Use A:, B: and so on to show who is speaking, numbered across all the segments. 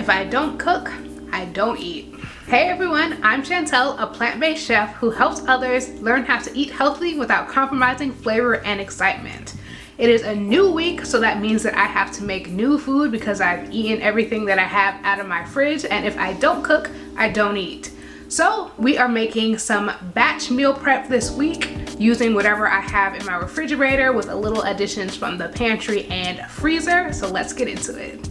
A: If I don't cook, I don't eat. Hey everyone, I'm Chantel, a plant-based chef who helps others learn how to eat healthy without compromising flavor and excitement. It is a new week, so that means that I have to make new food because I've eaten everything that I have out of my fridge, and if I don't cook, I don't eat. So we are making some batch meal prep this week using whatever I have in my refrigerator with a little additions from the pantry and freezer. So let's get into it.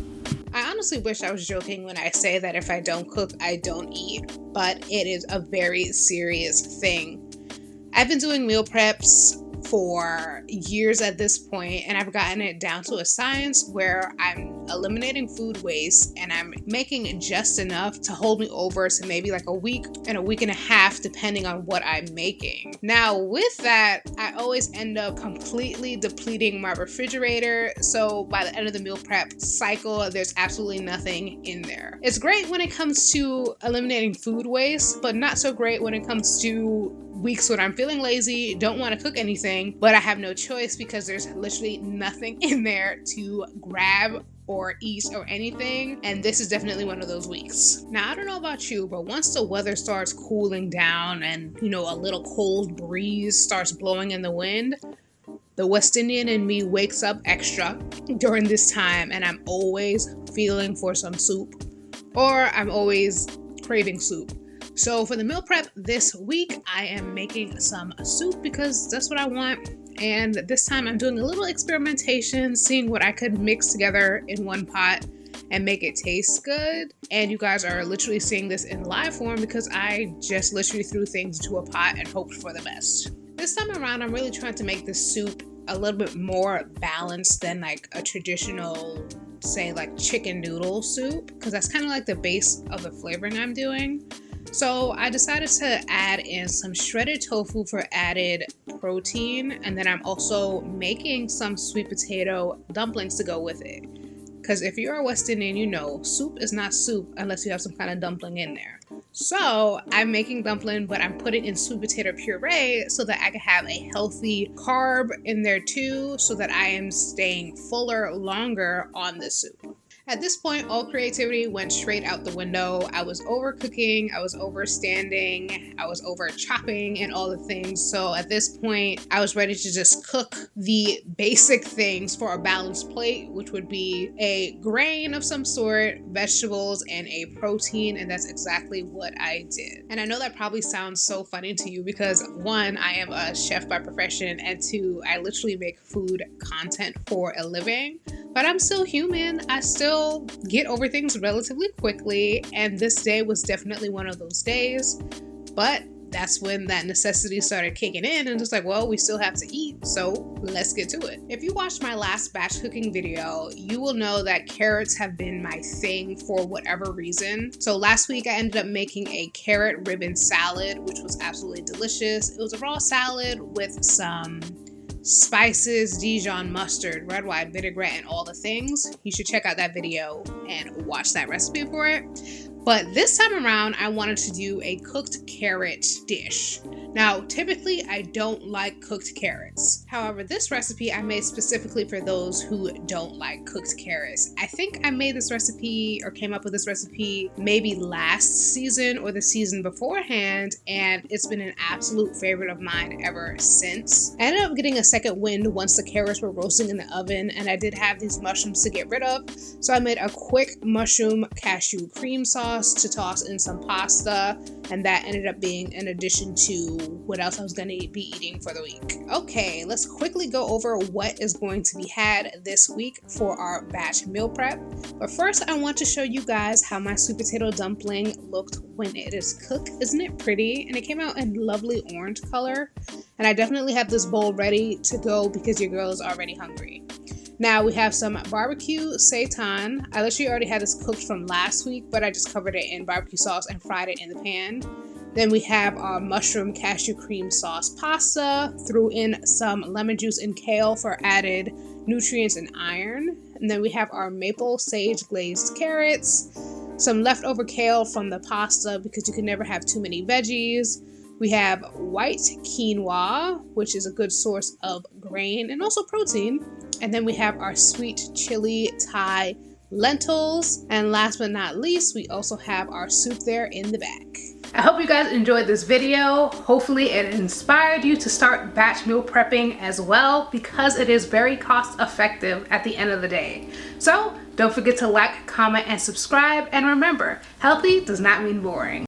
A: I honestly wish I was joking when I say that if I don't cook, I don't eat, but it is a very serious thing. I've been doing meal preps for years at this point, and I've gotten it down to a science where I'm eliminating food waste and I'm making just enough to hold me over to maybe like a week and a half depending on what I'm making. Now with that, I always end up completely depleting my refrigerator, so by the end of the meal prep cycle there's absolutely nothing in there. It's great when it comes to eliminating food waste, but not so great when it comes to weeks when I'm feeling lazy, don't want to cook anything, but I have no choice because there's literally nothing in there to grab or eat or anything, and this is definitely one of those weeks. Now I don't know about you, but once the weather starts cooling down and a little cold breeze starts blowing in the wind, the West Indian in me wakes up extra during this time, and I'm always feeling for some soup, or I'm always craving soup. So for the meal prep this week, I am making some soup because that's what I want. And this time I'm doing a little experimentation, seeing what I could mix together in one pot and make it taste good. And you guys are literally seeing this in live form because I just literally threw things into a pot and hoped for the best. This time around, I'm really trying to make this soup a little bit more balanced than like a traditional, say like chicken noodle soup, because that's kind of like the base of the flavoring I'm doing. So I decided to add in some shredded tofu for added protein, and then I'm also making some sweet potato dumplings to go with it. Because if you're a West Indian, you know soup is not soup unless you have some kind of dumpling in there. So I'm making dumpling, but I'm putting in sweet potato puree so that I can have a healthy carb in there too, so that I am staying fuller longer on this soup. At this point, all creativity went straight out the window. I was overcooking, I was overstanding, I was over chopping and all the things. So at this point, I was ready to just cook the basic things for a balanced plate, which would be a grain of some sort, vegetables, and a protein. And that's exactly what I did. And I know that probably sounds so funny to you because one, I am a chef by profession, and two, I literally make food content for a living. But I'm still human. I still get over things relatively quickly, and this day was definitely one of those days. But that's when that necessity started kicking in, and it's like, well, we still have to eat, so let's get to it. If you watched my last batch cooking video, you will know that carrots have been my thing for whatever reason. So last week I ended up making a carrot ribbon salad, which was absolutely delicious. It was a raw salad with some spices, Dijon mustard, red wine vinaigrette, and all the things. You should check out that video and watch that recipe for it. But this time around, I wanted to do a cooked carrot dish. Now, typically, I don't like cooked carrots. However, this recipe I made specifically for those who don't like cooked carrots. I think I made this recipe or came up with this recipe maybe last season or the season beforehand, and it's been an absolute favorite of mine ever since. I ended up getting a second wind once the carrots were roasting in the oven, and I did have these mushrooms to get rid of. So I made a quick mushroom cashew cream sauce to toss in some pasta, and that ended up being an addition to what else I was going to be eating for the week. Okay, let's quickly go over what is going to be had this week for our batch meal prep. But first, I want to show you guys how my sweet potato dumpling looked when it is cooked. Isn't it pretty? And it came out in lovely orange color. And I definitely have this bowl ready to go because your girl is already hungry. Now we have some barbecue seitan. I literally already had this cooked from last week, but I just covered it in barbecue sauce and fried it in the pan. Then we have our mushroom cashew cream sauce pasta, threw in some lemon juice and kale for added nutrients and iron. And then we have our maple sage glazed carrots, some leftover kale from the pasta because you can never have too many veggies. We have white quinoa, which is a good source of grain and also protein. And then we have our sweet chili Thai lentils, and last but not least, we also have our soup there in the back. I hope you guys enjoyed this video. Hopefully it inspired you to start batch meal prepping as well, because it is very cost effective at the end of the day. So don't forget to like, comment, and subscribe, and remember, healthy does not mean boring.